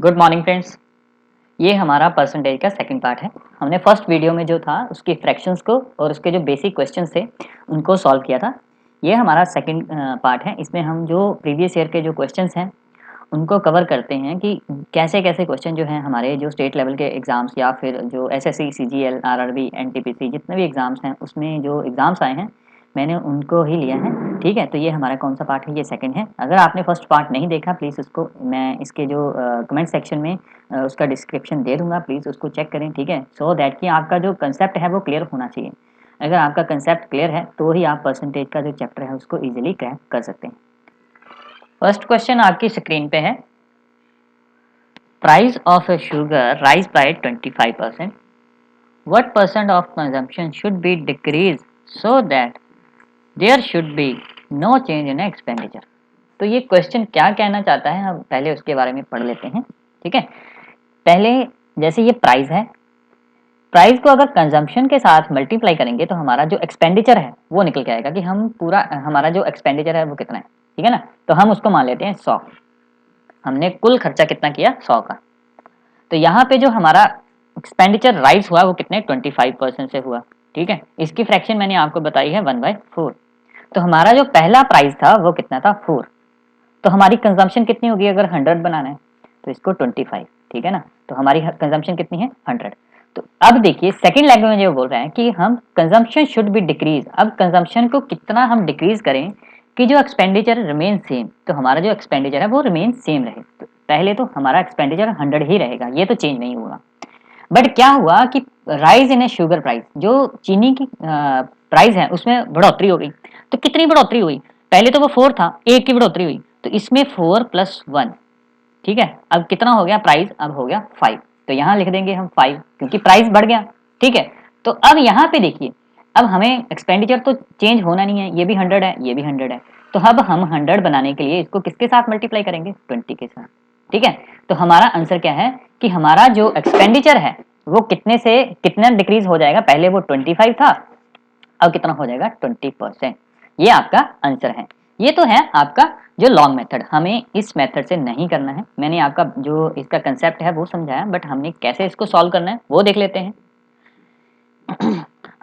Good morning friends. ये हमारा percentage का सेकंड पार्ट है। हमने फर्स्ट वीडियो में जो था उसके फ्रैक्शंस को और उसके जो बेसिक क्वेश्चंस थे उनको सॉल्व किया था। ये हमारा सेकंड पार्ट है। इसमें हम जो प्रीवियस ईयर के जो क्वेश्चंस हैं उनको कवर करते हैं कि कैसे कैसे क्वेश्चन जो हैं हमारे जो स्टेट लेवल के एग्ज़ाम्स या फिर जो एसएससी, सीजीएल, आरआरबी, एनटीपीसी जितने भी एग्ज़ाम्स हैं उसमें जो एग्ज़ाम्स आए हैं मैंने उनको ही लिया है। ठीक है, तो ये हमारा कौन सा पार्ट है? ये सेकंड है। अगर आपने फर्स्ट पार्ट नहीं देखा प्लीज़ उसको मैं इसके जो कमेंट सेक्शन में उसका डिस्क्रिप्शन दे दूंगा, प्लीज़ उसको चेक करें। ठीक है, सो दैट कि आपका जो कंसेप्ट है वो क्लियर होना चाहिए। अगर आपका कंसेप्ट क्लियर है तो ही आप परसेंटेज का जो चैप्टर है उसको ईजिली क्रैक कर सकते हैं। फर्स्ट क्वेश्चन आपकी स्क्रीन पे है। Price of a sugar rise by 25%. What percent of consumption should be decreased so that there should be no change in expenditure? तो ये क्वेश्चन क्या कहना चाहता है हम पहले उसके बारे में पढ़ लेते हैं। ठीक है, पहले जैसे ये प्राइस है, प्राइस को अगर कंजम्पशन के साथ मल्टीप्लाई करेंगे तो हमारा जो एक्सपेंडिचर है वो निकल के आएगा कि हम पूरा हमारा जो एक्सपेंडिचर है वो कितना है। ठीक है ना, तो हम उसको मान लेते हैं 100। हमने कुल खर्चा कितना किया? 100 का। तो यहाँ पे जो हमारा एक्सपेंडिचर राइज हुआ वो कितने 25% से हुआ। ठीक है, इसकी फ्रैक्शन मैंने आपको बताई है 1/4। तो हमारा जो पहला प्राइस था वो कितना था? 4। तो हमारी कंजम्पशन कितनी होगी? अगर 100 बनाना है तो इसको 25। ठीक है ना, तो हमारी कंजम्पशन कितनी है? 100। तो अब देखिए सेकंड लैंग्वेज में जो बोल रहे हैं कि हम कंजम्पशन शुड बी डिक्रीज। अब कंजम्पशन को कितना हम डिक्रीज करें कि जो एक्सपेंडिचर रिमेन सेम। तो हमारा जो एक्सपेंडिचर है वो रिमेन सेम रहे। तो पहले तो हमारा एक्सपेंडिचर 100 ही रहेगा, ये तो चेंज नहीं होगा। बट क्या हुआ कि rise in A sugar price, जो चीनी की प्राइस है उसमें बढ़ोतरी हो गई। तो कितनी बढ़ोतरी हुई? पहले तो वो 4 था, 1 की बढ़ोतरी हुई, तो इसमें 4 + 1। ठीक है, अब कितना हो गया प्राइस? अब हो गया 5। तो यहाँ लिख देंगे हम 5 क्योंकि प्राइस बढ़ गया। ठीक है, तो अब यहाँ पे देखिए, अब हमें एक्सपेंडिचर तो चेंज होना नहीं है, ये भी 100 है, ये भी 100 है। तो अब हम 100 बनाने के लिए इसको किसके साथ मल्टीप्लाई करेंगे? 20 के साथ। ठीक है, तो हमारा आंसर क्या है कि हमारा जो एक्सपेंडिचर है वो कितने से कितना डिक्रीज हो जाएगा? पहले वो 25 था, अब कितना हो जाएगा? 20%। ये आपका आंसर है। ये तो है आपका जो लॉन्ग मेथड। हमें इस मेथड से नहीं करना है। मैंने आपका जो इसका कंसेप्ट है वो समझाया, बट हमने कैसे इसको सॉल्व करना है वो देख लेते हैं।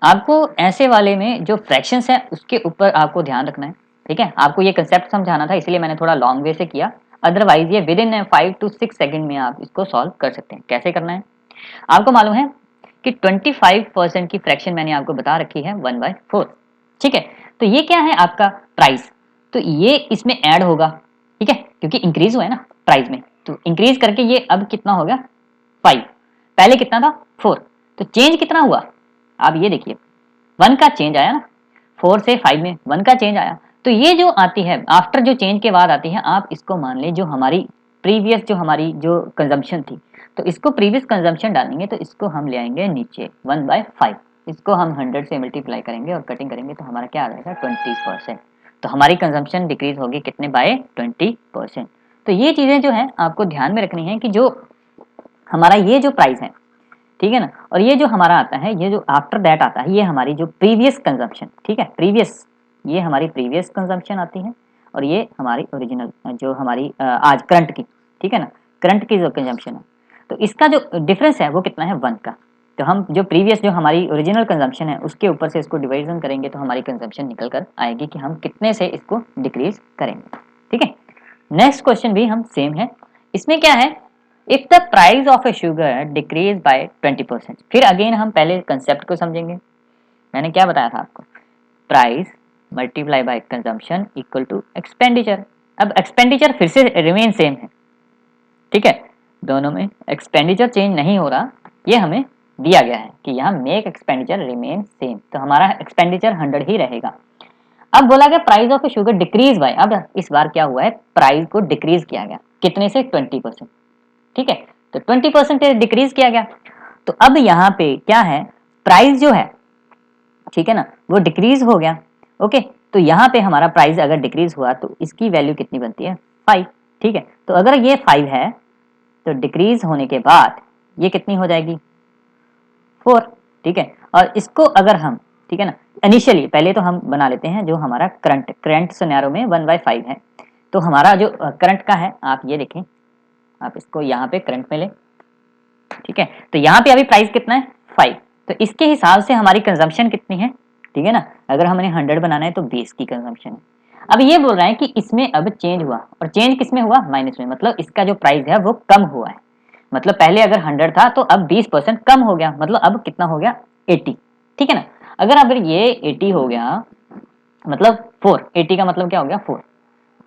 आपको ऐसे वाले में जो फ्रैक्शंस है उसके ऊपर आपको ध्यान रखना है। ठीक है, आपको ये कंसेप्ट समझाना था इसलिए मैंने थोड़ा लॉन्ग वे से किया। अदरवाइज ये विद इन 5 to 6 सेकंड में आप इसको सॉल्व कर सकते हैं। कैसे करना है आपको मालूम है कि 25% की फ्रैक्शन मैंने आपको बता रखी है 1/4। ठीक है, तो ये क्या है? आपका प्राइस। तो ये इसमें ऐड होगा। ठीक है, क्योंकि इंक्रीज हुआ है ना प्राइस में, तो इंक्रीज करके ये अब कितना हो गया? 5। पहले कितना था? 4। तो चेंज कितना हुआ? आप ये देखिए 1 का चेंज आया ना, 4 से 5 में 1 का चेंज आया। तो ये जो आती है आफ्टर जो चेंज के बाद आती है, आप इसको मान लें जो हमारी प्रीवियस जो हमारी जो कंजम्पशन थी। तो इसको प्रीवियस कंजम्पशन डालेंगे तो इसको हम ले आएंगे नीचे 1/5। इसको हम 100 से मल्टीप्लाई करेंगे और कटिंग करेंगे तो हमारा क्या आ जाएगा? 20%। तो हमारी कंजम्पशन डिक्रीज होगी कितने? बाय 20%। तो ये चीज़ें जो है आपको ध्यान में रखनी है कि जो हमारा ये जो प्राइस है, ठीक है ना, और ये जो हमारा आता है, ये जो आफ्टर दैट आता है, ये हमारी जो प्रीवियस कंजम्पशन। ठीक है, प्रीवियस, ये हमारी प्रीवियस कंजम्पशन आती है और ये हमारी ओरिजिनल जो हमारी आज करंट की। ठीक है ना, करंट की जो कंजम्पशन है, तो इसका जो डिफरेंस है वो कितना है? 1 का। तो हम जो प्रीवियस जो हमारी ओरिजिनल कंजम्पशन है उसके ऊपर से इसको डिवाइजन करेंगे तो हमारी कंजम्पशन निकल कर आएगी कि हम कितने से इसको डिक्रीज करेंगे। ठीक है, नेक्स्ट क्वेश्चन भी हम सेम है। इसमें क्या है? If the price of a sugar decrease by 20%। फिर अगेन हम पहले कंसेप्ट को समझेंगे। मैंने क्या बताया था आपको? Price multiply by consumption equal to expenditure. अब एक्सपेंडिचर फिर से रिमेन सेम है। ठीक है, दोनों में एक्सपेंडिचर चेंज नहीं हो रहा, ये हमें दिया गया है कि यहाँ मेक एक्सपेंडिचर रिमेन सेम। तो हमारा एक्सपेंडिचर 100 ही रहेगा। अब बोला गया price of a sugar decrease by, अब इस बार क्या हुआ है? प्राइस को डिक्रीज किया गया कितने से? 20%। ठीक है, तो 20% डिक्रीज किया गया। तो अब यहाँ पे क्या है? प्राइस जो है, ठीक है ना, वो डिक्रीज हो गया। ओके, तो यहाँ पे हमारा प्राइस अगर डिक्रीज हुआ तो इसकी वैल्यू कितनी बनती है? 5। ठीक है, तो अगर ये 5 है तो डिक्रीज होने के बाद ये कितनी हो जाएगी? 4। ठीक है, और इसको अगर हम, ठीक है ना, इनिशियली पहले तो हम बना लेते हैं जो हमारा करंट सिनेरियो में 1/5 है। तो हमारा जो करंट का है, आप ये देखें आप इसको यहाँ पे करंट में ले, ठीक है। तो यहाँ पे अभी प्राइस कितना है 5, तो इसके हिसाब से हमारी कंजम्पशन कितनी है, ठीक है ना। अगर हमने 100 बनाना है तो 20 की कंजम्पशन है। अब ये बोल रहा है कि इसमें अब चेंज हुआ, और चेंज किसमें हुआ, माइनस में, मतलब इसका जो प्राइस है वो कम हुआ है। मतलब पहले अगर 100 था तो अब 20% कम हो गया, मतलब अब कितना हो गया 80, ठीक है ना। अगर ये 80 हो गया मतलब 4, 80 का मतलब क्या हो गया 4,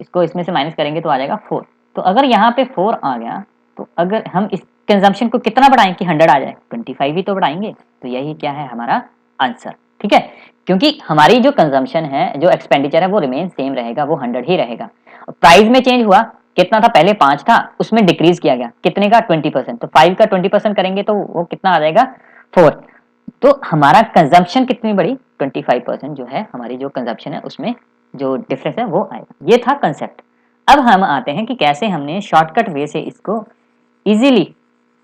इसको इसमें से माइनस करेंगे तो आ जाएगा 4। तो अगर यहाँ पे 4 आ गया तो अगर हम इस कंजम्पशन को कितना बढ़ाएं कि 100 आ जाए, 25 ही तो बढ़ाएंगे। तो यही क्या है हमारा आंसर, ठीक है। क्योंकि हमारी जो कंजम्पशन है, जो एक्सपेंडिचर है वो रिमेन सेम रहेगा, वो 100 ही रहेगा। प्राइस में चेंज हुआ, कितना था पहले 5 था, उसमें डिक्रीज किया गया कितने का 20%, तो 5 का 20% करेंगे तो वो कितना आ जाएगा 4। तो हमारा कंजम्पशन कितनी बढ़ी 25% जो है हमारी जो कंजम्पशन है उसमें जो डिफरेंस है वो आएगा। ये था कंसेप्ट। अब हम आते हैं कि कैसे हमने शॉर्टकट वे से इसको easily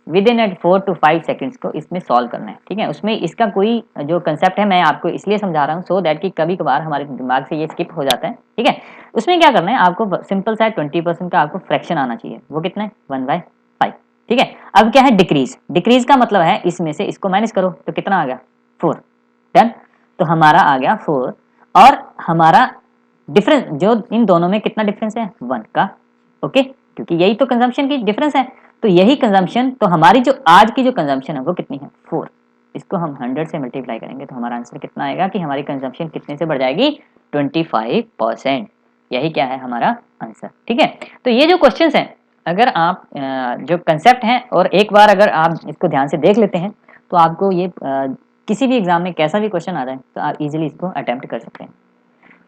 with in 4 to 5 seconds को इसमें सॉल्व करना है, ठीक है। उसमें इसका कोई जो कंसेप्ट है मैं आपको इसलिए समझा रहा हूँ सो दैट कि कभी कभार हमारे दिमाग से ये स्किप हो जाता है, ठीक है। उसमें क्या करना है आपको, सिंपल सा 20% का आपको फ्रैक्शन आना चाहिए, वो कितना है 1/5, ठीक है। अब क्या है डिक्रीज, डिक्रीज का मतलब है इसमें से इसको माइनस करो तो कितना आ गया 4, डन। तो हमारा आ गया 4, और हमारा डिफरेंस जो इन दोनों में कितना डिफरेंस है 1 का, ओके, क्योंकि यही तो कंजम्पशन की डिफरेंस है। तो यही कंजम्पशन, तो हमारी जो आज की जो कंजम्पशन है वो कितनी है 4, इसको हम 100 से मल्टीप्लाई करेंगे तो हमारा आंसर कितना आएगा कि हमारी कंजम्पशन कितने से बढ़ जाएगी 25%। यही क्या है हमारा आंसर, ठीक है। तो ये जो क्वेश्चंस हैं, अगर आप जो कंसेप्ट हैं और एक बार अगर आप इसको ध्यान से देख लेते हैं तो आपको ये किसी भी एग्जाम में कैसा भी क्वेश्चन आ जाए तो आप इजीली इसको अटेम्प्ट कर सकते हैं।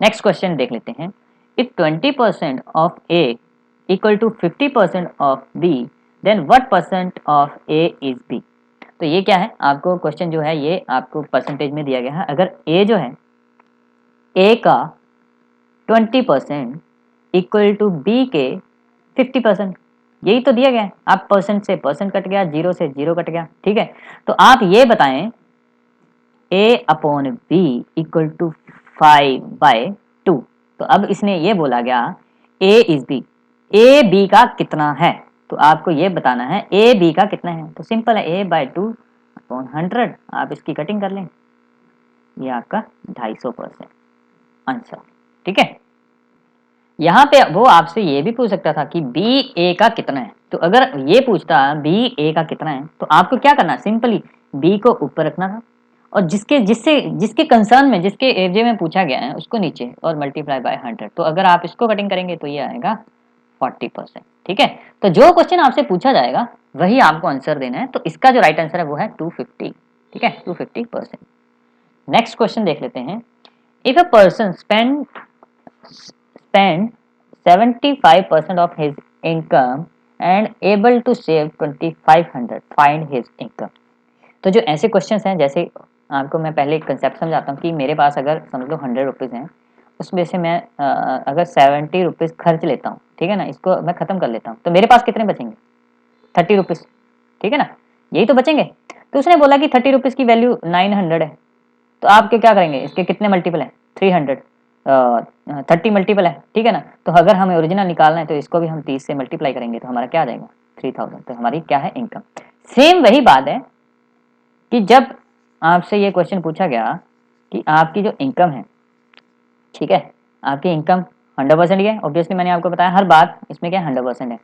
नेक्स्ट क्वेश्चन देख लेते हैं। If 20% of A equal to 50% of B, then what percent of A is B. तो ये क्या है, आपको क्वेश्चन जो है ये आपको परसेंटेज में दिया गया है। अगर ए जो है, ए का 20% इक्वल टू बी के 50%, यही तो दिया गया है। आप परसेंट से परसेंट कट गया, जीरो से जीरो कट गया, ठीक है। तो आप ये बताएं a upon B equal to 5/2। तो अब इसने ये बोला गया a is B, A B का कितना है, तो आपको ये बताना है ए बी का कितना है। तो सिंपल है a/2 अपॉन 100, आप इसकी कटिंग कर लें, ये आपका 250% आंसर, ठीक है। यहाँ पे वो आपसे ये भी पूछ सकता था कि बी ए का कितना है। तो अगर ये पूछता बी ए का कितना है तो आपको क्या करना, सिंपली बी को ऊपर रखना था, और जिसके कंसर्न में, जिसके एरिया में पूछा गया है उसको नीचे, और मल्टीप्लाई बाय 100। तो अगर आप इसको कटिंग करेंगे तो ये आएगा 40%, ठीक है। तो जो क्वेश्चन आपसे पूछा जाएगा वही आपको आंसर देना है। तो इसका जो राइट आंसर है वो है 250, ठीक है, 250%। नेक्स्ट क्वेश्चन देख लेते हैं। If a person spend 75% of his income and able to save 2500, find his income। तो जो ऐसे क्वेश्चंस हैं, जैसे आपको मैं पहले एक कंसेप्ट समझाता हूँ कि मेरे पास अगर समझ लो 100 रुपीज़ हैं, उसमें से मैं अगर 70 रुपीज़ खर्च लेता हूँ, ठीक है ना, इसको मैं ख़त्म कर लेता हूँ, तो मेरे पास कितने बचेंगे 30 रुपीज़, ठीक है ना, यही तो बचेंगे। तो उसने बोला कि 30 रुपीज़ की वैल्यू 900 है, तो आप क्या करेंगे, इसके कितने मल्टीपल है 300, 30 मल्टीपल है, ठीक है ना। तो अगर हमें ओरिजिनल निकालना है तो इसको भी हम 30 से मल्टीप्लाई करेंगे तो हमारा क्या आ जाएगा 3000। तो हमारी क्या है इनकम। सेम वही बात है कि जब आपसे ये क्वेश्चन पूछा गया कि आपकी जो इनकम है, ठीक है, आपकी इनकम 100% ही है, ऑब्वियसली मैंने आपको बताया हर बात इसमें क्या 100% है,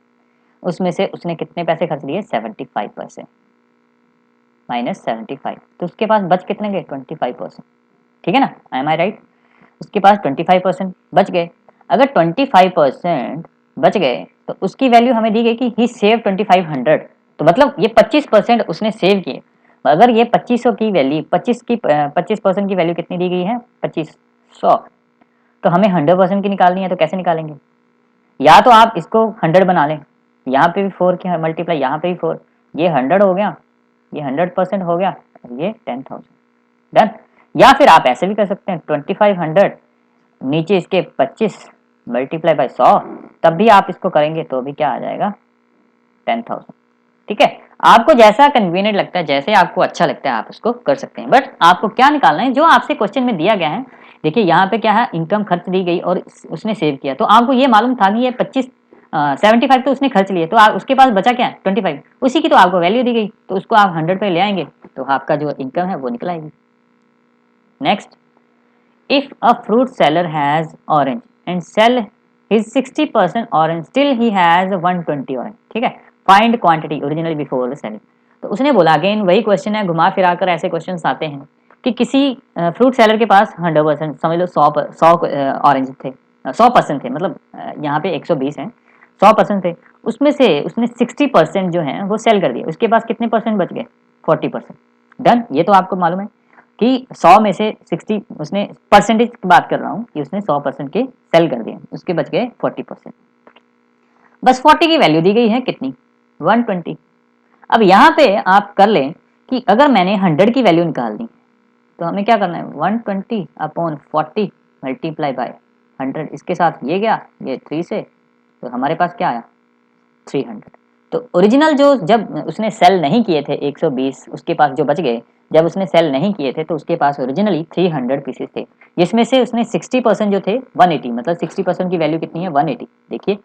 उसमें से उसने कितने पैसे खर्च लिए 75% माइनस 75, तो उसके पास बच कितने गए 25%, ठीक है ना, एम आई राइट। उसके पास 25% बच गए। अगर 25% बच गए तो उसकी वैल्यू हमें दी गई कि ही सेव 2500, तो मतलब ये 25% उसने सेव किए। अगर ये 2500 की वैल्यू 25% की वैल्यू कितनी दी गई है 2500, तो हमें 100% की निकालनी है, तो कैसे निकालेंगे, या तो आप इसको 100 बना लें, यहाँ पे भी 4 की मल्टीप्लाई, यहाँ पे भी 4, ये 100 हो गया, ये 100% हो गया, और ये 10,000 डन। या फिर आप ऐसे भी कर सकते हैं 2500 नीचे इसके 25 मल्टीप्लाई बाय 100, तब भी आप इसको करेंगे तो भी क्या आ जाएगा 10,000, ठीक है। आपको जैसा कन्वीनियंट लगता है, जैसे आपको अच्छा लगता है आप उसको कर सकते हैं, बट आपको क्या निकालना है जो आपसे क्वेश्चन में दिया गया है। देखिए यहाँ पे क्या है, इनकम खर्च दी गई और उसने सेव किया, तो आपको ये मालूम था कि ये 25 75 तो उसने खर्च लिए, तो उसके पास बचा क्या 25, उसी की तो आपको वैल्यू दी गई, तो उसको आप 100 पे ले आएंगे तो आपका जो इनकम है वो निकल आएगी। Next, if a fruit seller has orange and sell his 60% orange, still he has 120 orange, ठीक है, find quantity original before the selling. तो उसने बोला, अगेन वही क्वेश्चन है, घुमा फिरा कर ऐसे क्वेश्चन आते हैं कि किसी फ्रूट सेलर के पास 100%, समझ लो 100 ऑरेंज थे, 100% थे, मतलब यहाँ पे 120 हैं, 100% थे, उसमें से उसने 60% जो है वो सेल कर दिया, उसके पास कितने परसेंट बच गए 40%। डन, ये तो आपको मालूम है कि 100 में से 60 उसने, परसेंटेज की बात कर रहा हूँ कि उसने 100% के सेल कर दिए, उसके बच गए 40%। बस 40 की वैल्यू दी गई है कितनी 120। अब यहाँ पे आप कर लें कि अगर मैंने 100 की वैल्यू निकाल दी तो हमें क्या करना है 120 अपॉन 40 मल्टीप्लाई बाय 100, इसके साथ ये गया ये 3 से, तो हमारे पास क्या आया 300। तो ओरिजिनल जो जब उसने सेल नहीं किए थे 120, उसके पास जो बच गए, जब उसने सेल नहीं किए थे तो उसके पास ओरिजिनली 300 पीसेस थे, जिसमें से उसने 60% जो थे 180, मतलब 60% की वैल्यू कितनी है 180। देखिए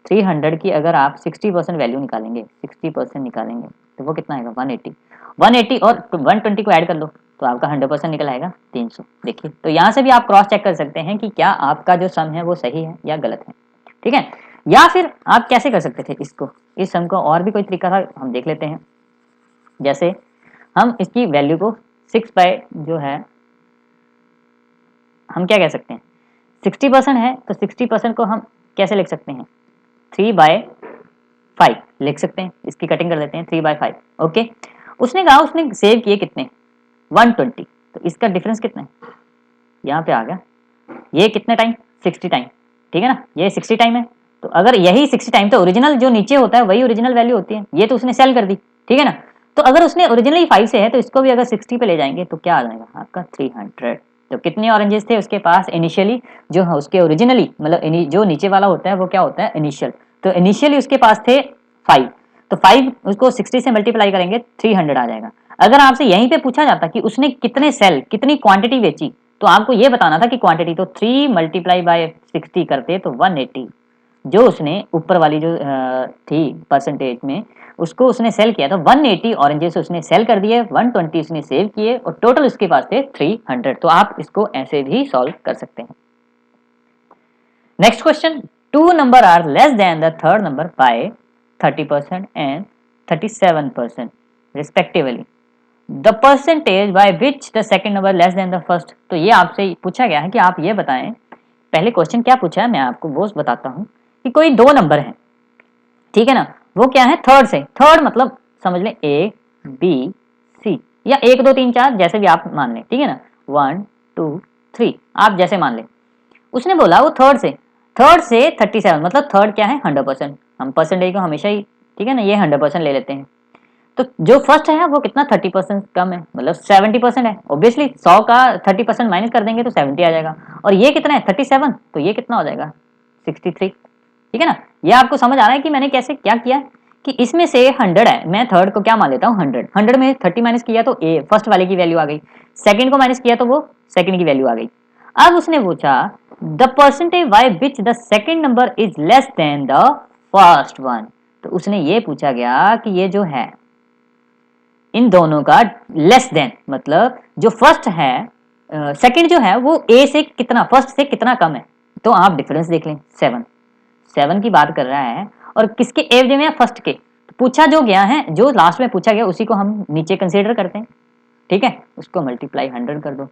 300 की अगर आप 60% वैल्यू निकालेंगे, 60% निकालेंगे तो वो कितना आएगा 180, 180 और 120 को ऐड कर लो तो आपका 100% निकल आएगा 300। देखिए, तो यहाँ से भी आप क्रॉस चेक कर सकते हैं कि क्या आपका जो सम है वो सही है या गलत है, ठीक है। या फिर आप कैसे कर सकते थे इसको, इस सम को और भी कोई तरीका था, हम देख लेते हैं। जैसे हम इसकी वैल्यू को 6 बाय जो है, हम क्या कह सकते हैं 60% है तो 60% को हम कैसे लिख सकते हैं 3/5 लिख सकते हैं, इसकी कटिंग कर देते हैं 3/5। ओके, उसने कहा उसने सेव किए कितने 120, तो इसका डिफरेंस कितना है यहाँ पे आ गया, ये कितने टाइम 60 टाइम, ठीक है ना, ये 60 टाइम है, तो अगर यही 60 टाइम, तो ओरिजिनल जो नीचे होता है वही ओरिजिनल वैल्यू होती है, ये तो उसने सेल कर दी, ठीक है ना। तो अगर उसने ओरिजिनली 5 से है तो इसको भी अगर 60 पे ले जाएंगे तो क्या आ जाएगा आपका 300। तो कितने ऑरेंजेस थे उसके पास इनिशियली, जो है उसके ओरिजिनली, मतलब जो नीचे वाला होता है वो क्या होता है इनिशियल, तो इनिशियली उसके पास थे 5, तो 5 उसको 60 से मल्टीप्लाई करेंगे 300 आ जाएगा। अगर आपसे यहीं पे पूछा जाता कि उसने कितने सेल, कितनी क्वांटिटी बेची, तो आपको ये बताना था कि क्वांटिटी, तो 3 मल्टीप्लाई बाय 60 करते तो 180, जो उसने ऊपर वाली जो थी परसेंटेज में, उसको उसने सेल किया था 180 ऑरेंजेस उसने सेल कर दिए, 120 उसने सेव किए और टोटल उसके पास थे 300। तो आप इसको ऐसे भी सॉल्व कर सकते हैं। Next question, 2 number are less than the third number by 30% and 37% respectively, the percentage by which the second number less than the first. तो ये आपसे पूछा गया है कि आप ये बताएं, पहले क्वेश्चन क्या पूछा है मैं आपको वो बताता हूं, कि कोई दो नंबर है, ठीक है ना, वो क्या है थर्ड से, थर्ड मतलब समझ लें ए बी सी, या 1 2 3 4 जैसे भी आप मान लें, ठीक है ना, 1 2 3 आप जैसे मान लें। उसने बोला वो थर्ड से 37, मतलब थर्ड क्या है 100%, हम परसेंटेज को हमेशा ही, ठीक है ना, ये 100% ले लेते हैं। तो जो फर्स्ट है वो कितना 30% कम है, मतलब 70% है, ऑब्वियसली 100 का 30% माइनस कर देंगे तो 70 आ जाएगा, और ये कितना है 37, तो ये कितना हो जाएगा 63, ठीक है ना। ये आपको समझ आ रहा है कि मैंने कैसे क्या किया, कि इसमें से 100 है, मैं थर्ड को क्या मान लेता हूँ 100 में 30 माइनस किया तो ए फर्स्ट वाले की वैल्यू आ गई, सेकंड को माइनस किया तो वो सेकंड की वैल्यू आ गई। अब उसने पूछा the percentage by which the second number is less than the first one, तो उसने ये पूछा गया कि ये जो है इन दोनों का लेस देन, मतलब जो फर्स्ट है सेकंड जो है वो ए से कितना, फर्स्ट से कितना कम है, तो आप डिफरेंस देख लें 7 की बात कर रहा है, और किसके एवज में फर्स्ट के, तो पूछा जो गया है, जो लास्ट में पूछा गया उसी को हम नीचे कंसीडर करते हैं, ठीक है, उसको मल्टीप्लाई 100 कर दो,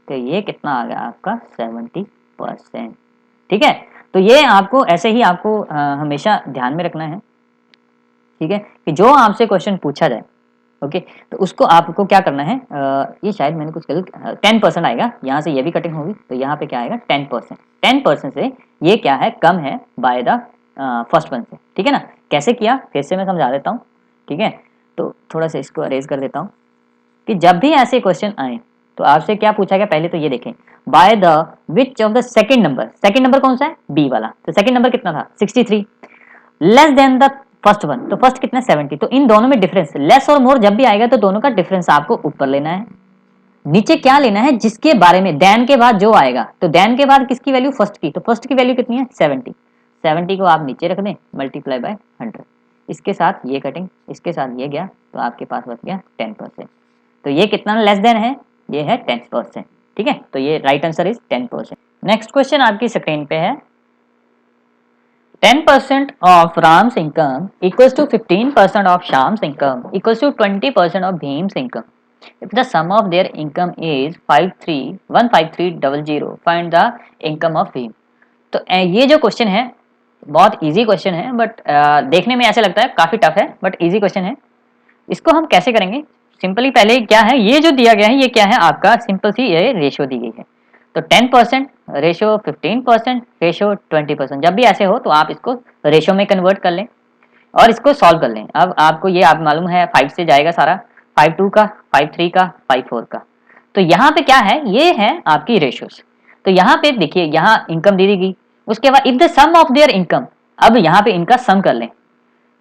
तो ये कितना आ गया आपका 70%, ठीक है। तो ये आपको ऐसे ही आपको हमेशा ध्यान में रखना है, ठीक है, कि जो आपसे क्वेश्चन पूछा जाए, ओके, तो उसको आपको क्या करना है, ये शायद मैंने कुछ गलत, 10% आएगा, यहाँ से ये भी कटिंग होगी तो यहाँ पे क्या आएगा 10%, 10% से ये क्या है कम है बाय द फर्स्ट वन से, ठीक है ना। कैसे किया फिर से मैं समझा देता हूँ, ठीक है, तो थोड़ा सा इसको अरेज कर देता हूँ, कि जब भी ऐसे क्वेश्चन आए तो आपसे क्या पूछा गया, पहले तो ये देखें by the which of the second number कौन सा है बी वाला, तो सेकंड नंबर कितना था 63, less than the first one, तो फर्स्ट कितना 70, तो इन दोनों में डिफरेंस, लेस और मोर जब भी आएगा तो दोनों का डिफरेंस आपको ऊपर लेना है, नीचे क्या लेना है जिसके बारे में देन के बाद जो आएगा, तो देन के बाद किसकी वैल्यू फर्स्ट की, तो फर्स्ट की वैल्यू कितनी है 70, 70 को आप नीचे रख दें, मल्टीप्लाई बाय 100, इसके साथ ये कटिंग, इसके साथ ये गया, तो आपके पास बच गया 10%। तो ये कितना लेस देन है, ये है 10%, ठीक है। तो ये right answer is 10%। Next question आपकी स्क्रीन पे है, 10% of Ram's income equals to 15% of Sham's income equals to 20% of Bhim's income. If the sum of their income is 15300, find the income of Bhim. तो ये जो question है बहुत easy question है, but देखने में ऐसे लगता है काफी टफ है, बट इजी क्वेश्चन है। इसको हम कैसे करेंगे, सिंपली पहले क्या है, ये जो दिया गया है ये क्या है आपका, सिंपल सी ये रेशियो दी गई है। तो 10% रेशियो 15% रेशियो 20%, जब भी ऐसे हो तो आप इसको रेशियो में कन्वर्ट कर लें और इसको सॉल्व कर लें। अब आपको ये आप मालूम है 5 से जाएगा सारा, 5 2 का, 5 3 का, 5 4 का। तो यहाँ पे क्या है, ये है आपकी रेशियोज। तो यहाँ पे देखिए, यहाँ इनकम दी गई, उसके बाद if the sum of their income, अब यहाँ पे इनका सम कर लें,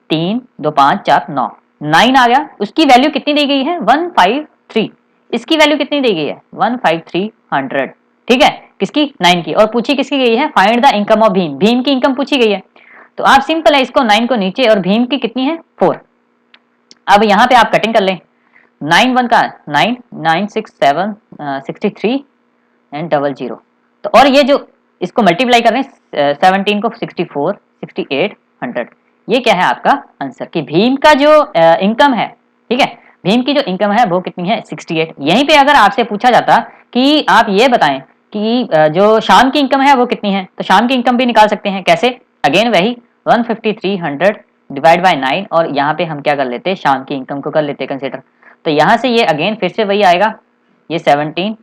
3 2 5 4 9 9 आ गया, उसकी वैल्यू कितनी दी गई है 153, इसकी वैल्यू कितनी दी गई है 15300, ठीक है, किसकी 9 की, और पूछी किसकी गई है, find the income of Bhim, Bhim की इनकम पूछी गई है। तो आप सिंपल है, इसको 9 को नीचे और भीम की कितनी है 4। अब यहाँ पे आप कटिंग कर लें, 9 1 का 9 9 6 7 63 एंड 00। तो और ये जो इसको मल्टीप्लाई कर रहे हैं 17 को 64 68 100, ये क्या है आपका आंसर कि भीम का जो इनकम है, ठीक है, भीम की जो इनकम है वो कितनी है 68। यहीं पे अगर आपसे पूछा जाता कि आप ये बताएं कि जो शाम की इनकम है वो कितनी है, तो शाम की इनकम भी निकाल सकते हैं, कैसे, अगेन वही 15300 डिवाइड बाय 9, और यहाँ पे हम क्या कर लेते, शाम की इनकम को कर लेते कंसीडर। तो यहाँ से ये अगेन फिर से वही आएगा, ये 17,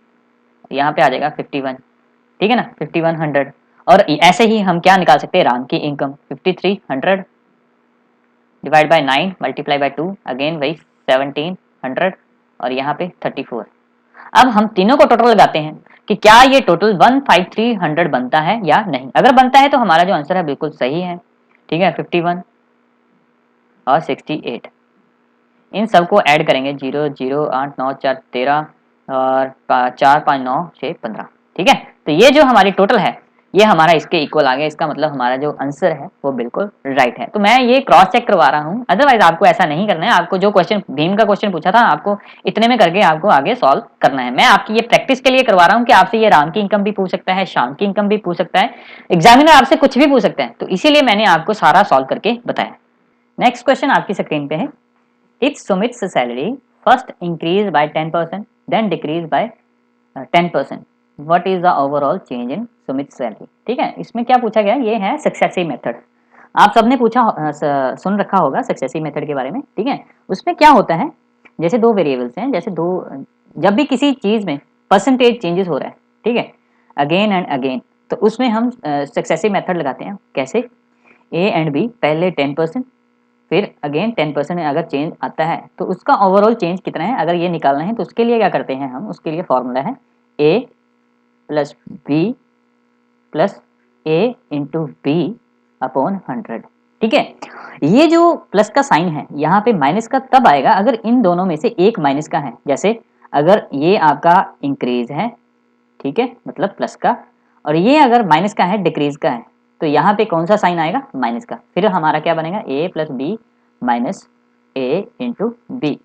यहाँ पे आ जाएगा 51, ठीक है ना, 5100। और ऐसे ही हम क्या निकाल सकते हैं, राम की income 5300 divide by 9 multiply by 2, again वही 1700 और यहाँ पे 34। अब हम तीनों को टोटल लगाते हैं कि क्या ये टोटल 15300 बनता है या नहीं। अगर बनता है तो हमारा जो आंसर है बिल्कुल सही है, ठीक है, 51 और 68। इन सबको ऐड करेंगे, 0 0 8 9 4 13 और 4 5 9 6 15, ठीक है। तो ये जो हमारी टोटल है ये हमारा इसके इक्वल आ गया, इसका मतलब हमारा जो आंसर है वो बिल्कुल राइट है। तो मैं ये क्रॉस चेक करवा रहा हूँ, अदरवाइज आपको ऐसा नहीं करना है। आपको जो क्वेश्चन भीम का क्वेश्चन पूछा था, आपको इतने में करके आपको आगे सॉल्व करना है। मैं आपकी ये प्रैक्टिस के लिए करवा रहा हूँ कि आपसे ये राम की इनकम भी पूछ सकता है, शाम की इनकम भी पूछ सकता है, एग्जामिनर आपसे कुछ भी पूछ सकते हैं, तो इसीलिए मैंने आपको सारा सॉल्व करके बताया। नेक्स्ट क्वेश्चन आपकी स्क्रीन पे है, if Sumit's salary first increase by 10% then decrease by 10%, what is the overall change in Sumit salary, ठीक है। इसमें क्या पूछा गया, ये है सक्सेसिव मेथड। आप सबने पूछा सुन रखा होगा सक्सेसिव मेथड के बारे में, ठीक है। उसमें क्या होता है, जैसे दो वेरिएबल्स हैं, जैसे दो, जब भी किसी चीज में परसेंटेज चेंजेस हो रहा है, ठीक है, अगेन एंड अगेन, तो उसमें हम सक्सेसिव मेथड लगाते हैं। कैसे, ए एंड बी पहले 10%, फिर अगेन 10% अगर चेंज आता है तो उसका ओवरऑल चेंज कितना है, अगर ये निकालना है तो उसके लिए क्या करते हैं हम, उसके लिए फॉर्मूला है ए प्लस बी प्लस ए इंटू बी अपॉन 100, ठीक है। ये जो प्लस का साइन है यहाँ पे माइनस का तब आएगा अगर इन दोनों में से एक माइनस का है। जैसे अगर ये आपका इंक्रीज है, ठीक है, मतलब प्लस का, और ये अगर माइनस का है, डिक्रीज का है, तो यहाँ पे कौन सा साइन आएगा, माइनस का। फिर हमारा क्या बनेगा, ए प्लस बी माइनस ए इंटू बी।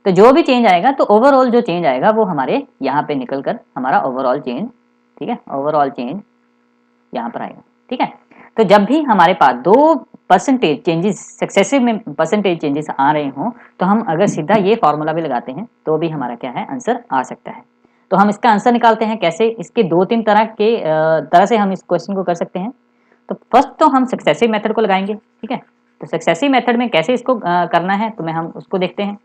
तो जो भी चेंज आएगा, तो ओवरऑल जो चेंज आएगा वो हमारे यहाँ पे निकल कर हमारा ओवरऑल चेंज, ठीक है, ओवरऑल चेंज यहाँ पर आएगा, ठीक है। तो जब भी हमारे पास दो परसेंटेज चेंजेस, सक्सेसिव में परसेंटेज चेंजेस आ रहे हों, तो हम अगर सीधा ये फॉर्मूला भी लगाते हैं तो भी हमारा क्या है, आंसर आ सकता है। तो हम इसका आंसर निकालते हैं कैसे, इसके 2-3 तरह से हम इस क्वेश्चन को कर सकते हैं। तो फर्स्ट तो हम सक्सेसिव मेथड को लगाएंगे, ठीक है। तो सक्सेसिव मेथड में कैसे इसको करना है, तो हम उसको देखते हैं।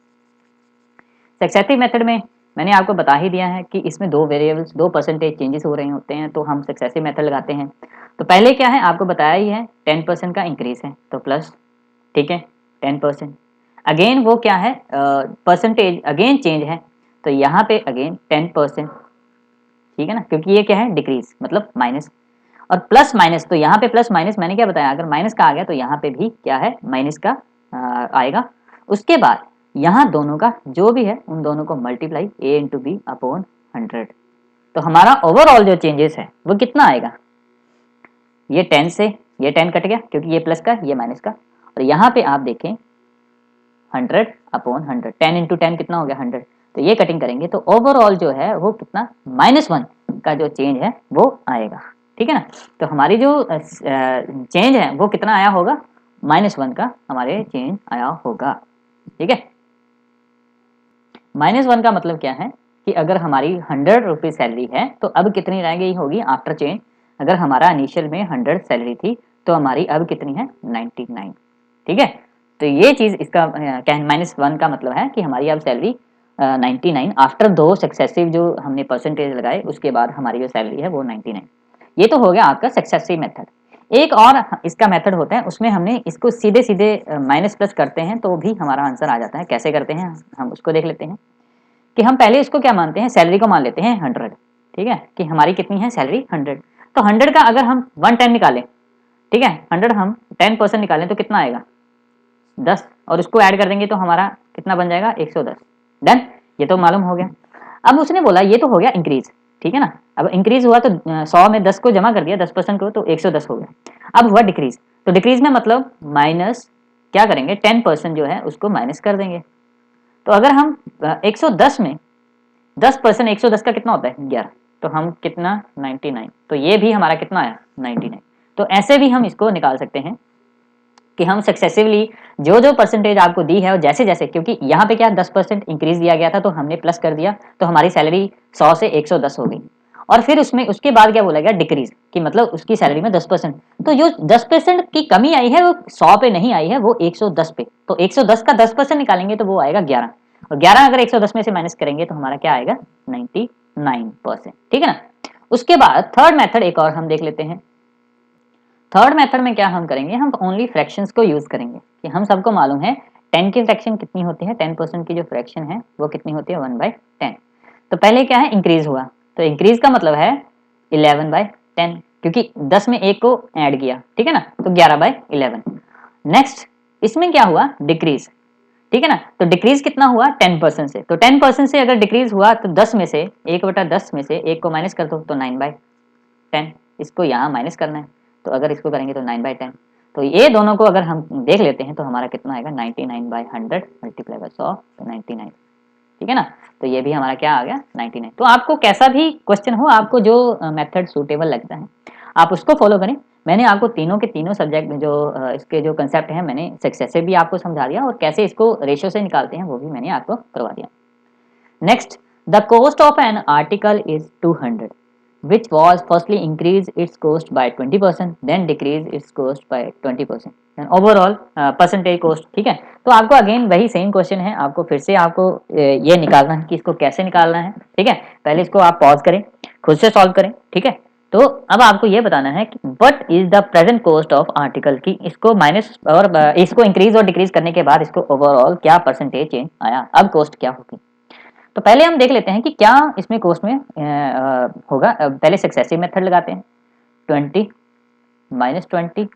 सक्सेसिव मेथड में मैंने आपको बता ही दिया है कि इसमें दो वेरिएबल्स, दो परसेंटेज चेंजेस हो रहे होते हैं, तो हम सक्सेसिव मेथड लगाते हैं। तो पहले क्या है, आपको बताया ही है 10% का इंक्रीज है, तो प्लस, ठीक है, 10%। अगेन वो क्या है, परसेंटेज अगेन चेंज है, तो यहाँ पे अगेन 10%, ठीक है ना, क्योंकि ये क्या है, डिक्रीज मतलब माइनस। और प्लस माइनस, तो यहाँ पे प्लस माइनस मैंने क्या बताया, अगर माइनस का आ गया तो यहाँ पे भी क्या है, माइनस का आएगा। उसके बाद यहाँ दोनों का जो भी है उन दोनों को मल्टीप्लाई ए इंटू बी अपॉन 100। तो हमारा ओवरऑल जो चेंजेस है वो कितना आएगा, ये 10 से ये 10 कट गया क्योंकि ये प्लस का ये माइनस का, और यहाँ पे आप देखें 100/100, 10 इंटू 10 कितना हो गया 100, तो ये कटिंग करेंगे तो ओवरऑल जो है वो कितना -1 का जो चेंज है वो आएगा, ठीक है ना। तो हमारी जो चेंज है वो कितना आया होगा, -1 का हमारे चेंज आया होगा, ठीक है। -1 का मतलब क्या है कि अगर हमारी 100 रुपीज सैलरी है तो अब कितनी रह गई होगी आफ्टर चेंज, अगर हमारा इनिशियल में 100 सैलरी थी तो हमारी अब कितनी है 99, ठीक है। तो ये चीज इसका -1 का मतलब है कि हमारी अब सैलरी 99 आफ्टर 2 सक्सेसिव जो हमने परसेंटेज लगाए उसके बाद हमारी जो सैलरी है वो 99। ये तो हो गया आपका सक्सेसिव मेथड। एक और इसका मेथड होता है, उसमें हमने इसको सीधे सीधे माइनस प्लस करते हैं तो भी हमारा आंसर आ जाता है। कैसे करते हैं हम उसको देख लेते हैं कि हम पहले इसको क्या मानते हैं, सैलरी को मान लेते हैं 100, ठीक है, कि हमारी कितनी है सैलरी 100। तो 100 का अगर हम 110 निकालें, ठीक है, 100 हम 10% निकालें तो कितना आएगा 10, और उसको ऐड कर देंगे तो हमारा कितना बन जाएगा 110। डन, ये तो मालूम हो गया। अब उसने बोला ये तो हो गया इंक्रीज, ठीक है ना। अब इंक्रीज हुआ तो 100 में 10 को जमा कर दिया 10% को तो 110 हो गया। अब हुआ डिक्रीज, तो डिक्रीज में मतलब माइनस क्या करेंगे 10% जो है उसको माइनस कर देंगे। तो अगर हम 110 में 10%, 110 का कितना होता है 11, तो हम कितना 99, तो ये भी हमारा कितना आया 99। तो ऐसे भी हम इसको निकाल सकते हैं कि हम सक्सेसिवली जो जो परसेंटेज आपको दी है और जैसे जैसे, क्योंकि यहाँ पे क्या 10% इंक्रीज दिया गया था तो हमने प्लस कर दिया तो हमारी सैलरी 100 से 110 हो गई, और फिर उसमें उसके बाद क्या बोला गया डिक्रीज कि मतलब उसकी सैलरी में 10%, तो जो 10% की कमी आई है वो 100 पे नहीं आई है, वो 110 पे, तो 110 का 10% निकालेंगे तो वो आएगा 11, और 11 अगर 110 में से माइनस करेंगे तो हमारा क्या आएगा 99%, ठीक है ना। उसके बाद थर्ड मेथड एक और हम देख लेते हैं। थर्ड मेथड में क्या हम करेंगे, हम ओनली फ्रैक्शंस को यूज करेंगे कि हम सबको मालूम है 10 की फ्रैक्शन कितनी होती है, 10% की जो फ्रैक्शन है वो कितनी होती है 1/10। तो पहले क्या है इंक्रीज हुआ, तो इंक्रीज का मतलब है 11/10, क्योंकि 10 में एक को ऐड किया, ठीक है ना, तो 11/11। नेक्स्ट इसमें क्या हुआ डिक्रीज, ठीक है ना, तो डिक्रीज कितना हुआ 10% से, तो 10% से अगर डिक्रीज हुआ तो 10 में से 1/10 में से एक को माइनस कर दो तो 9/10, इसको यहाँ माइनस करना है, तो अगर इसको करेंगे तो 9/10, तो ये दोनों को अगर हम देख लेते हैं तो हमारा कितना आएगा 99/100 मल्टीप्लाई बाय 100 तो 99, ठीक है ना। तो ये भी हमारा क्या आ गया 99। तो आपको कैसा भी क्वेश्चन हो, आपको जो मेथड सूटेबल लगता है आप उसको फॉलो करें। मैंने आपको तीनों के तीनों सब्जेक्ट जो इसके जो कंसेप्ट हैं मैंने सक्सेसिव भी आपको समझा दिया, और कैसे इसको रेशो से निकालते हैं वो भी मैंने आपको करवा दिया। Next, the cost of an article is 200 which was firstly increase its cost by 20%, then decrease its cost by 20%, then overall percentage cost, ठीक है। तो आपको अगेन वही सेम क्वेश्चन है, आपको फिर से आपको ये निकालना है कि इसको कैसे निकालना है, ठीक है। पहले इसको आप पॉज करें, खुद से सॉल्व करें, ठीक है। तो अब आपको ये बताना है कि what is the present cost of article, की इसको माइनस और इसको इंक्रीज और डिक्रीज करने के बाद इसको ओवरऑल क्या परसेंटेज चेंज आया, अब कॉस्ट क्या होगी। तो पहले हम देख लेते हैं कि क्या इसमें कॉस्ट में होगा। पहले सक्सेसिव मेथड लगाते हैं, 20 -20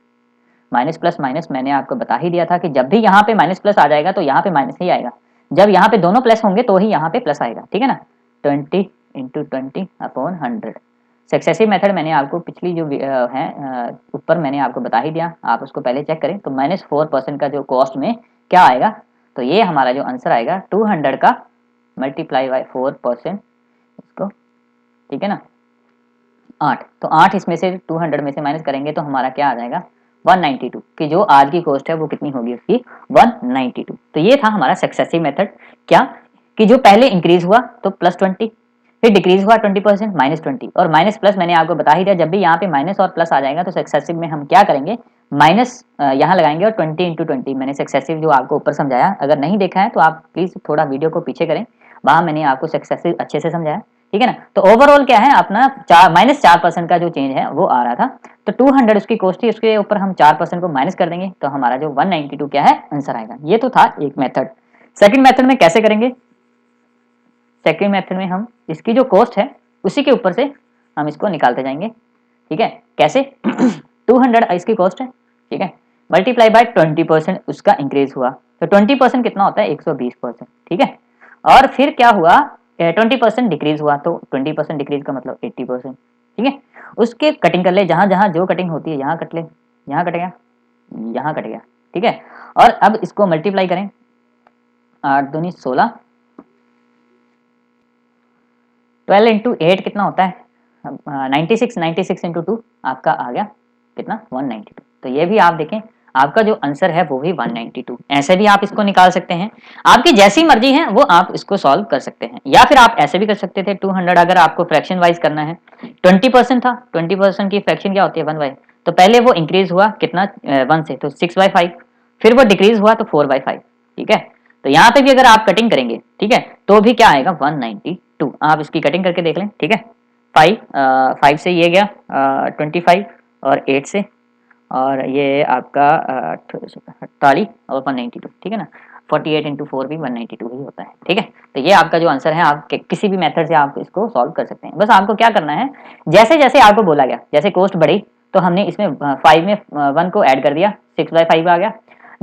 माइनस प्लस माइनस, मैंने आपको बता ही दिया था कि जब भी यहाँ पे माइनस प्लस आ जाएगा तो यहाँ पे माइनस ही आएगा, जब यहाँ पे दोनों प्लस होंगे तो ही यहाँ पे प्लस आएगा, ठीक है ना। 20 × 20/100। सक्सेसिव मेथड मैंने आपको पिछली जो है ऊपर मैंने आपको बता ही दिया, आप उसको पहले चेक करें। तो -4% का जो कॉस्ट में क्या आएगा, तो ये हमारा जो आंसर आएगा 200 का मल्टीप्लाई बाय 4% इसको, ठीक है ना 8, तो 8 इसमें से 200 में से माइनस करेंगे तो हमारा क्या आ जाएगा 192, कि जो आज की कॉस्ट है वो कितनी होगी उसकी 192। तो ये था हमारा सक्सेसिव मेथड, क्या कि जो पहले इंक्रीज हुआ तो +20, फिर डिक्रीज हुआ 20% -20, और माइनस प्लस मैंने आपको बता ही दिया जब भी यहाँ पे माइनस और प्लस आ जाएगा तो सक्सेसिव में हम क्या करेंगे माइनस यहाँ लगाएंगे और 20 × 20 मैंने सक्सेसिव जो आपको ऊपर समझाया, अगर नहीं देखा है तो आप प्लीज थोड़ा वीडियो को पीछे करें, वहां मैंने आपको सक्सेसिव अच्छे से समझाया, ठीक है ना। तो ओवरऑल क्या है अपना -4% का जो चेंज है वो आ रहा था, तो 200 उसकी कॉस्ट थी, उसके ऊपर हम 4% को माइनस कर देंगे तो हमारा जो 192 क्या है आंसर आएगा। ये तो था एक मेथड। सेकंड मेथड में कैसे करेंगे, सेकंड मेथड में हम इसकी जो कॉस्ट है उसी के ऊपर से हम इसको निकालते जाएंगे, ठीक है। कैसे 200 इसकी कॉस्ट है, ठीक है, मल्टीप्लाई बाय 20% उसका इंक्रीज हुआ, तो 20% कितना होता है 120%, ठीक है। और फिर क्या हुआ 20% डिक्रीज हुआ, तो 20% डिक्रीज का मतलब 80%, ठीक है। उसके कटिंग कर ले, जहां जहां जो कटिंग होती है यहाँ कट ले, यहाँ कट गया, यहाँ कट गया, ठीक है। और अब इसको मल्टीप्लाई करें, 8 दूनी 16, 12 इंटू 8 कितना होता है 96, 96 इंटू 2 आपका आ गया कितना 192। तो ये भी आप देखें आपका जो आंसर है वो भी 192। ऐसे भी आप इसको निकाल सकते हैं, आपकी जैसी मर्जी है वो आप इसको सॉल्व कर सकते हैं। या फिर आप ऐसे भी कर सकते थे 200, अगर आपको फ्रैक्शन वाइज करना है 20% था, 20% की फ्रैक्शन क्या होती है 1/, तो पहले वो इंक्रीज हुआ कितना 1 से, तो 6/5, फिर वो डिक्रीज हुआ तो 4/5, ठीक है। तो यहाँ पे भी अगर आप कटिंग करेंगे, ठीक है, तो भी क्या आएगा 192। आप इसकी कटिंग करके देख लें, ठीक है। 5 से ये गया 25 और 8 से, और ये आपका 48 और 192, ठीक है ना। 48 इंटू 4 भी 192 ही होता है, ठीक है। तो ये आपका जो आंसर है, आप किसी भी मेथड से आप इसको सॉल्व कर सकते हैं। बस आपको क्या करना है, जैसे जैसे आपको बोला गया, जैसे कोस्ट बढ़ी तो हमने इसमें 5 में 1 को ऐड कर दिया, 6/5 आ गया।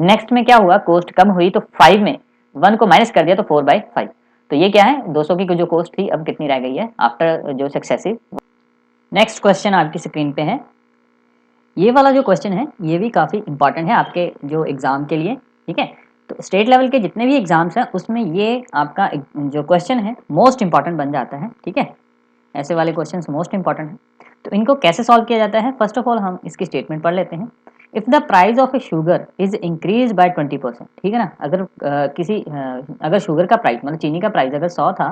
नेक्स्ट में क्या हुआ, कोस्ट कम हुई तो 5 में 1 को माइनस कर दिया तो 4/5। तो ये क्या है 200 की जो कोस्ट थी अब कितनी रह गई है आफ्टर जो सक्सेसिव। नेक्स्ट क्वेश्चन आपकी स्क्रीन पे है, ये वाला जो क्वेश्चन है ये भी काफ़ी इंपॉर्टेंट है आपके जो एग्ज़ाम के लिए, ठीक है। तो स्टेट लेवल के जितने भी एग्ज़ाम्स हैं उसमें ये आपका जो क्वेश्चन है मोस्ट इंपॉर्टेंट बन जाता है, ठीक है। ऐसे वाले क्वेश्चन मोस्ट इंपॉर्टेंट है। तो इनको कैसे सॉल्व किया जाता है, फर्स्ट ऑफ ऑल हम इसकी स्टेटमेंट पढ़ लेते हैं। If the price of a sugar is increase by 20%, ठीक है ना। अगर अगर शुगर का प्राइस मतलब चीनी का प्राइस अगर 100 था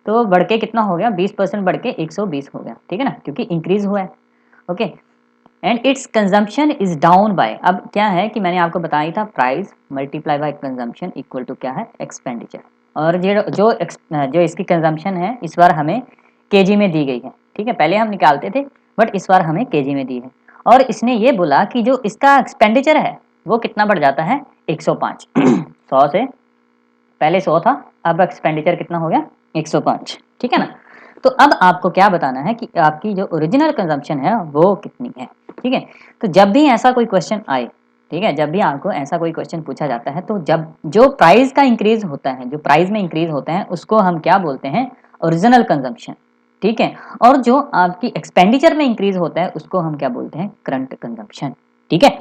तो बढ़ के कितना हो गया 20% बढ़ के 120 हो गया, ठीक है ना, क्योंकि इंक्रीज हुआ है, okay. And its consumption is down by, अब क्या है कि मैंने आपको बताया था price multiply by consumption equal to क्या है एक्सपेंडिचर। और जो इसकी कंजम्पशन है इस बार हमें केजी में दी गई है, ठीक है। पहले हम निकालते थे बट इस बार हमें केजी में दी है। और इसने ये बोला कि जो इसका एक्सपेंडिचर है वो कितना बढ़ जाता है 105। 100 से पहले 100 था, अब एक्सपेंडिचर कितना हो गया 105, ठीक है ना। तो अब आपको क्या बताना है कि आपकी जो ओरिजिनल कंजम्पशन है वो कितनी है, ठीक है। तो जब भी ऐसा कोई क्वेश्चन आए, ठीक है, जब भी आपको ऐसा कोई क्वेश्चन पूछा जाता है तो जब जो प्राइस का इंक्रीज होता है, जो प्राइस में इंक्रीज होता है उसको हम क्या बोलते हैं ओरिजिनल कंजम्पशन, ठीक है। और जो आपकी एक्सपेंडिचर में इंक्रीज होता है उसको हम क्या बोलते हैं करंट कंजम्पशन, ठीक है।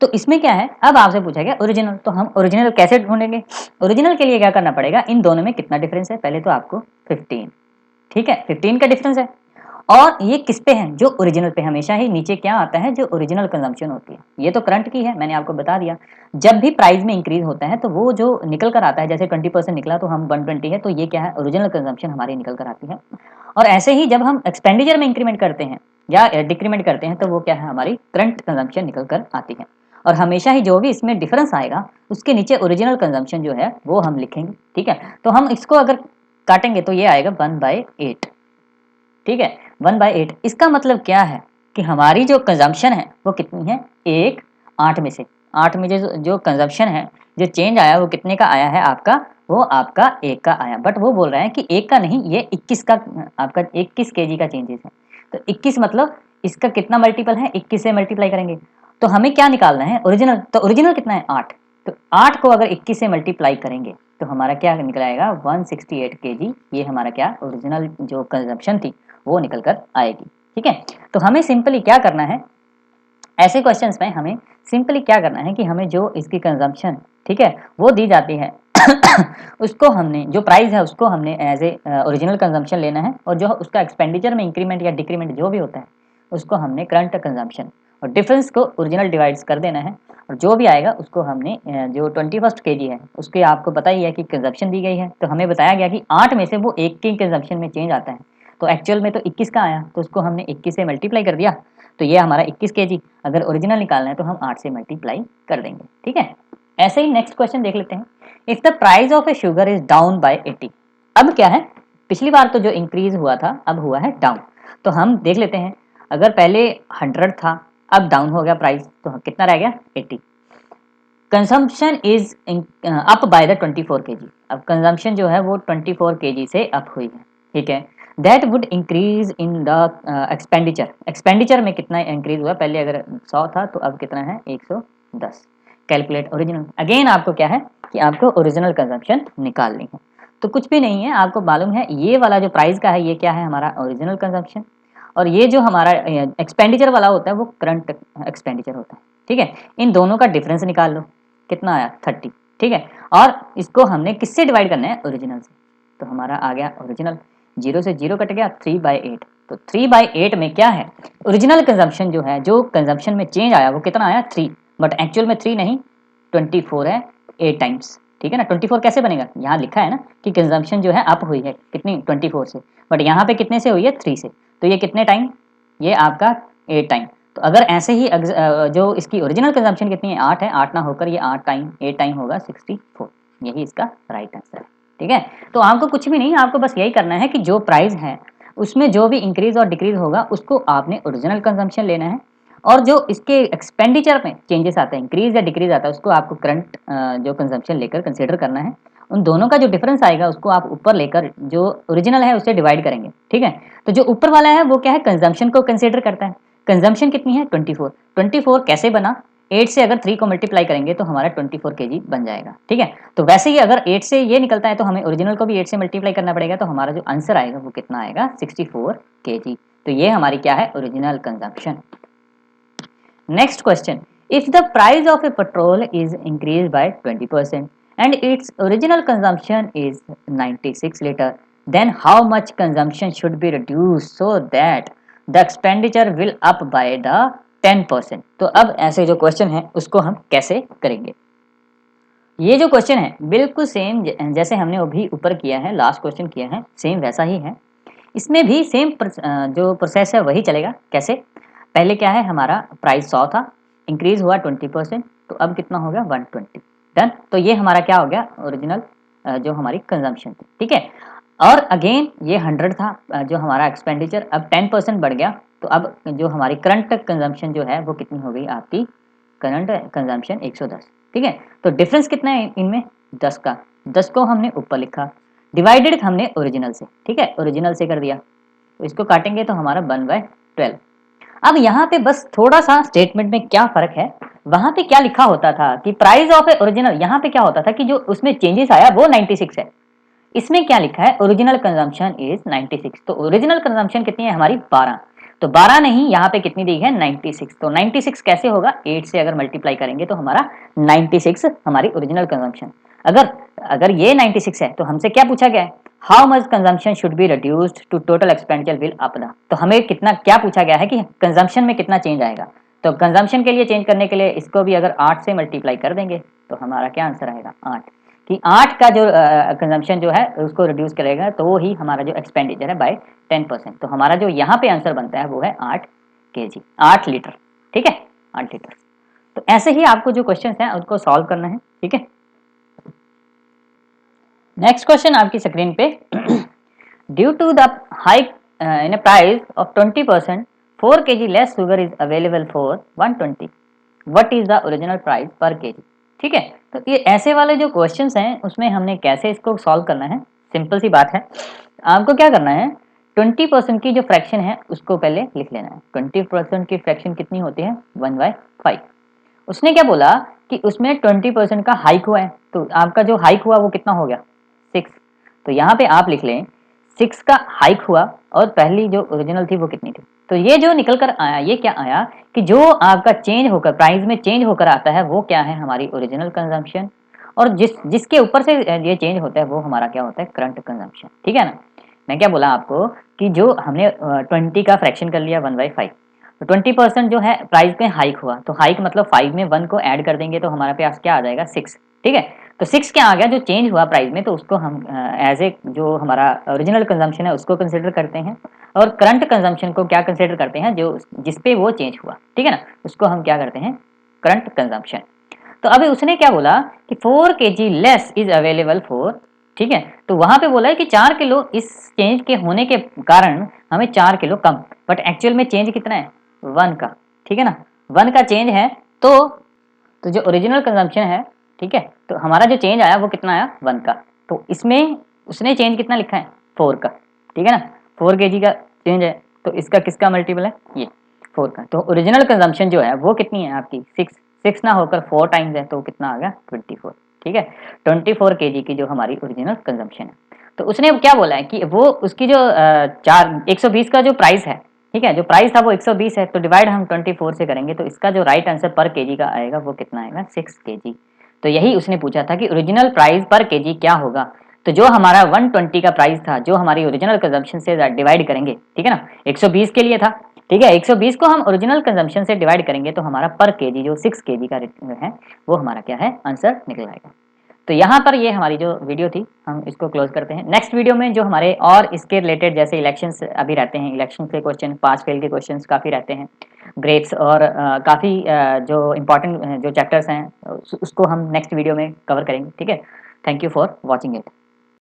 तो इसमें क्या है, अब आपसे पूछा गया ओरिजिनल, तो हम ओरिजिनल कैसे ढूंढेंगे। ओरिजिनल के लिए क्या करना पड़ेगा, इन दोनों में कितना डिफरेंस है, पहले तो आपको 15, ठीक है, 15 का डिफरेंस है। और ये किस पे है, जो ओरिजिनल पे, हमेशा ही नीचे क्या आता है जो ओरिजिनल कंजम्पशन होती है। ये तो करंट की है, मैंने आपको बता दिया। जब भी प्राइस में इंक्रीज होता है तो वो जो निकल कर आता है, जैसे 20% निकला तो हम 120 है, तो ये क्या है ओरिजिनल कंजम्पशन हमारी निकल कर आती है। और ऐसे ही जब हम एक्सपेंडिचर में इंक्रीमेंट करते हैं या डिक्रीमेंट करते हैं तो वो क्या है हमारी करंट कंजम्पशन निकल कर आती है। और हमेशा ही जो भी इसमें डिफरेंस आएगा उसके नीचे ओरिजिनल कंजम्पशन जो है वो हम लिखेंगे, ठीक है। तो हम इसको अगर काटेंगे तो ये आएगा 1/8, ठीक है, 1/8। इसका मतलब क्या है कि हमारी जो कंजम्पशन है वो कितनी है 1 8 में से 8 में जो कंजम्पशन है, जो चेंज आया वो कितने का आया है आपका, वो आपका 1 का आया। बट वो बोल रहे हैं कि 1 का नहीं, ये 21 का, आपका 21 केजी का चेंजेस है। तो 21 मतलब इसका कितना मल्टीपल है, 21 से मल्टीप्लाई करेंगे तो हमें क्या निकालना है ओरिजिनल। तो ओरिजिनल कितना है 8, तो 8 को अगर 21 से मल्टीप्लाई करेंगे तो हमारा क्या निकल आएगा 168 केजी। ये हमारा क्या ओरिजिनल जो कंजम्पशन थी वो निकल कर आएगी, ठीक है। तो हमें सिंपली क्या करना है, ऐसे क्वेश्चंस में हमें सिंपली क्या करना है कि हमें जो इसकी कंजम्पशन, ठीक है, वो दी जाती है उसको हमने जो प्राइस है उसको हमने एज ए ओरिजिनल कंजम्पशन लेना है। और जो उसका एक्सपेंडिचर में इंक्रीमेंट या डिक्रीमेंट जो भी होता है उसको हमने करंट कंजम्पशन, और डिफरेंस को ओरिजिनल डिवाइड्स कर देना है। और जो भी आएगा उसको हमने जो 21 केजी है उसके आपको पता ही है कि कंजम्पशन दी गई है, तो हमें बताया गया कि 8 में से वो 1 के कंजम्पशन में चेंज आता है। तो एक्चुअल में तो 21 का आया, तो उसको हमने 21 से मल्टीप्लाई कर दिया, तो ये हमारा 21 केजी। अगर ओरिजिनल निकालना है तो हम 8 से मल्टीप्लाई कर देंगे, ठीक है। ऐसे ही नेक्स्ट क्वेश्चन देख लेते हैं। If the price of a sugar is down bye 80, अब क्या है, पिछली बार तो जो इंक्रीज हुआ था अब हुआ है डाउन। तो हम देख लेते हैं, अगर पहले 100 था अब डाउन हो गया प्राइस, तो कितना रह गया 80। Consumption is up by the 24 KG, अब कंजम्पशन जो है वो 24 केजी से अप हुई है, ठीक है। That would increase in the expenditure, expenditure में कितना इंक्रीज हुआ, पहले अगर 100 था तो अब कितना है 110। कैलकुलेट ओरिजिनल, अगेन आपको क्या है कि आपको ओरिजिनल कंजम्पशन निकालनी है। तो कुछ भी नहीं है, आपको मालूम है ये वाला जो प्राइस का है ये क्या है हमारा ओरिजिनल कंजम्पशन, और ये जो हमारा एक्सपेंडिचर वाला होता है वो करंट एक्सपेंडिचर होता है, ठीक है। इन दोनों का डिफरेंस निकाल लो, कितना आया 30, ठीक है। और इसको हमने किससे डिवाइड करना है, ओरिजिनल से। तो हमारा आ गया ओरिजिनल, 0 से 0 कट गया, 3/8। तो 3/8 में क्या है, ओरिजिनल कंजम्पशन जो है, जो कंजम्पशन में चेंज आया वो कितना आया 3, बट एक्चुअल में 3 नहीं 24 है 8 टाइम्स, ठीक है ना। 24 कैसे बनेगा, यहाँ लिखा है ना कि कंजम्पशन जो है अप हुई है कितनी 24 से, बट यहाँ पे कितने से हुई है 3 से, तो ये कितने टाइम, ये आपका 8 टाइम। तो अगर ऐसे ही जो इसकी ओरिजिनल कंजम्पशन कितनी है 8 है, 8 ना होकर ये 8 टाइम 8 टाइम होगा 64, यही इसका राइट आंसर है, ठीक है। तो आपको कुछ भी नहीं, आपको बस यही करना है कि जो प्राइस है उसमें जो भी इंक्रीज और डिक्रीज होगा उसको आपने ओरिजिनल कंजम्पशन लेना है, और जो इसके एक्सपेंडिचर में चेंजेस आते हैं, इंक्रीज या डिक्रीज आता है, उसको आपको करंट जो कंजम्पशन लेकर कंसिडर करना है। उन दोनों का जो डिफरेंस आएगा उसको आप ऊपर लेकर जो ओरिजिनल है उससे डिवाइड करेंगे, ठीक है। तो जो ऊपर वाला है वो क्या है, कंजम्पशन को कंसिडर करता है। कंजम्पशन कितनी है 24, 24 कैसे बना, 8 से अगर 3 को मल्टीप्लाई करेंगे तो हमारा 24 केजी बन जाएगा, ठीक है। तो वैसे ही अगर 8 से ये निकलता है तो हमें ओरिजिनल को भी 8 से मल्टीप्लाई करना पड़ेगा, तो हमारा जो आंसर आएगा वो कितना आएगा 64 केजी। तो ये हमारी क्या है, original consumption. Next question. If the price of a petrol is increased by 20% and its original consumption is 96 liter, then how much consumption should be reduced so that the expenditure will up by the 10%? तो अब ऐसे जो question है उसको हम कैसे करेंगे। ये जो क्वेश्चन है बिल्कुल सेम जैसे हमने अभी ऊपर किया है, लास्ट क्वेश्चन किया है, सेम वैसा ही है। इसमें भी सेम जो प्रोसेस है वही चलेगा। कैसे, पहले क्या है, हमारा प्राइस 100 था, इंक्रीज हुआ 20%, तो अब कितना हो गया 120, डन। तो ये हमारा क्या हो गया, ओरिजिनल जो हमारी कंजम्पशन थी, ठीक है। और अगेन ये 100 था जो हमारा एक्सपेंडिचर, अब 10% बढ़ गया, तो अब जो हमारी करंट कंजम्पशन जो है वो कितनी हो गई आपकी, करंट कंजम्पशन 110, ठीक है। तो डिफरेंस कितना है इनमें, 10 का, 10 को हमने ऊपर लिखा, डिवाइडेड हमने ओरिजिनल से, ठीक है, ओरिजिनल से कर दिया, तो इसको काटेंगे तो हमारा 1/12। अब यहाँ पे बस थोड़ा सा स्टेटमेंट में क्या फर्क है, वहां पे क्या लिखा होता था कि प्राइस ऑफ ए ओरिजिनल, यहाँ पे क्या होता था कि जो उसमें चेंजेस आया वो 96 है, इसमें क्या लिखा है, ओरिजिनल कंजम्पशन इज 96। तो ओरिजिनल कंजम्पशन कितनी है हमारी 12, तो 12 नहीं, यहाँ पे कितनी दी है 96। तो 96 कैसे होगा, 8 से अगर मल्टीप्लाई करेंगे तो हमारा 96 हमारी ओरिजिनल कंजम्पशन। अगर अगर ये 96 है तो हमसे क्या पूछा गया है, how much consumption should be reduced to total expenditure will up the, तो हमें कितना क्या पूछा गया है कि कंजम्पशन में कितना चेंज आएगा। तो कंजम्पशन के लिए चेंज करने के लिए इसको भी अगर 8 से मल्टीप्लाई कर देंगे तो हमारा क्या आंसर आएगा 8, कि 8 का जो कंजम्पशन जो है उसको रिड्यूस करेगा तो ही हमारा जो एक्सपेंडिचर है बाय 10%। तो हमारा जो यहाँ पे आंसर बनता है वो है 8 केजी, 8 लीटर, ठीक है, 8 लीटर। तो ऐसे ही आपको जो क्वेश्चन हैं उसको सॉल्व करना है, ठीक है। नेक्स्ट क्वेश्चन आपकी स्क्रीन पे, due to the hike in a price of 20%, 4 kg less sugar is available for 120, what is the original price per kg, ठीक है। तो ये ऐसे वाले जो क्वेश्चंस हैं उसमें हमने कैसे इसको सॉल्व करना है, सिंपल सी बात है, आपको क्या करना है, 20% की जो फ्रैक्शन है उसको पहले लिख लेना है। 20% की फ्रैक्शन कितनी होती है 1/5। उसने क्या बोला कि उसमें 20% का हाइक हुआ है, तो आपका जो हाइक हुआ वो कितना हो गया 6, तो यहाँ पे आप लिख लें 6 का हाइक हुआ और पहली जो ओरिजिनल थी वो कितनी थी। तो ये जो निकल कर आया, ये क्या आया कि जो आपका चेंज होकर प्राइस में चेंज होकर आता है वो क्या है, हमारी ओरिजिनल कंजम्पशन, और जिसके ऊपर से ये चेंज होता है वो हमारा क्या होता है, करंट कंजम्पशन, ठीक है ना। मैं क्या बोला आपको कि जो हमने 20 का फ्रैक्शन कर लिया 1/5, तो 20% जो है प्राइस में हाइक हुआ, तो हाइक मतलब 5 में 1 को ऐड कर देंगे तो हमारे पास क्या आ जाएगा 6, ठीक है। तो 6 क्या आ गया, जो चेंज हुआ प्राइस में, तो उसको हम एज ए जो हमारा ओरिजिनल कंजम्पशन है उसको कंसिडर करते हैं, और करंट कंजम्पशन को क्या कंसिडर करते हैं, जो जिस पे वो चेंज हुआ, ठीक है ना, उसको हम क्या करते हैं, करंट कंजम्पशन। तो अभी उसने क्या बोला कि 4 kg less is available for, ठीक है, तो वहां पे बोला है कि 4 किलो इस चेंज के होने के कारण हमें 4 किलो कम, बट एक्चुअल में चेंज कितना है 1 का, ठीक है ना, 1 का चेंज है, तो जो ओरिजिनल कंजम्पशन है, ठीक है, तो हमारा जो चेंज आया वो कितना आया 1 का, तो इसमें उसने चेंज कितना लिखा है 4 का, ठीक है ना, 4 kg का चेंज है, तो इसका किसका मल्टीपल है, ये 4 का। तो ओरिजिनल कंजम्पशन जो है वो कितनी है आपकी 6 ना होकर 4 टाइम्स है, तो कितना आ गया 24, ठीक है, 24 kg की जो हमारी ओरिजिनल कंजम्पशन है। तो उसने क्या बोला है कि वो उसकी जो 120 का जो प्राइस है, ठीक है, जो प्राइस था वो 120 है, तो डिवाइड हम 24 से करेंगे, तो इसका जो राइट आंसर पर केजी का आएगा वो कितना आएगा, 6 केजी। तो यही उसने पूछा था कि ओरिजिनल प्राइस पर केजी क्या होगा। तो जो हमारा 120 का प्राइस था, जो हमारी ओरिजिनल कंजम्पशन से डिवाइड करेंगे, ठीक है ना, 120 के लिए था, ठीक है, 120 को हम ओरिजिनल कंजम्पशन से डिवाइड करेंगे तो हमारा पर केजी जो 6 केजी का है वो हमारा क्या है, आंसर निकल आएगा। तो यहाँ पर ये हमारी जो वीडियो थी हम इसको क्लोज करते हैं। नेक्स्ट वीडियो में जो हमारे और इसके रिलेटेड जैसे इलेक्शंस अभी रहते हैं, इलेक्शन के क्वेश्चन, पास फेल के क्वेश्चंस काफ़ी रहते हैं, ग्रेड्स और काफ़ी जो इम्पोर्टेंट जो चैप्टर्स हैं उसको हम नेक्स्ट वीडियो में कवर करेंगे। ठीक है, thank you for watching it.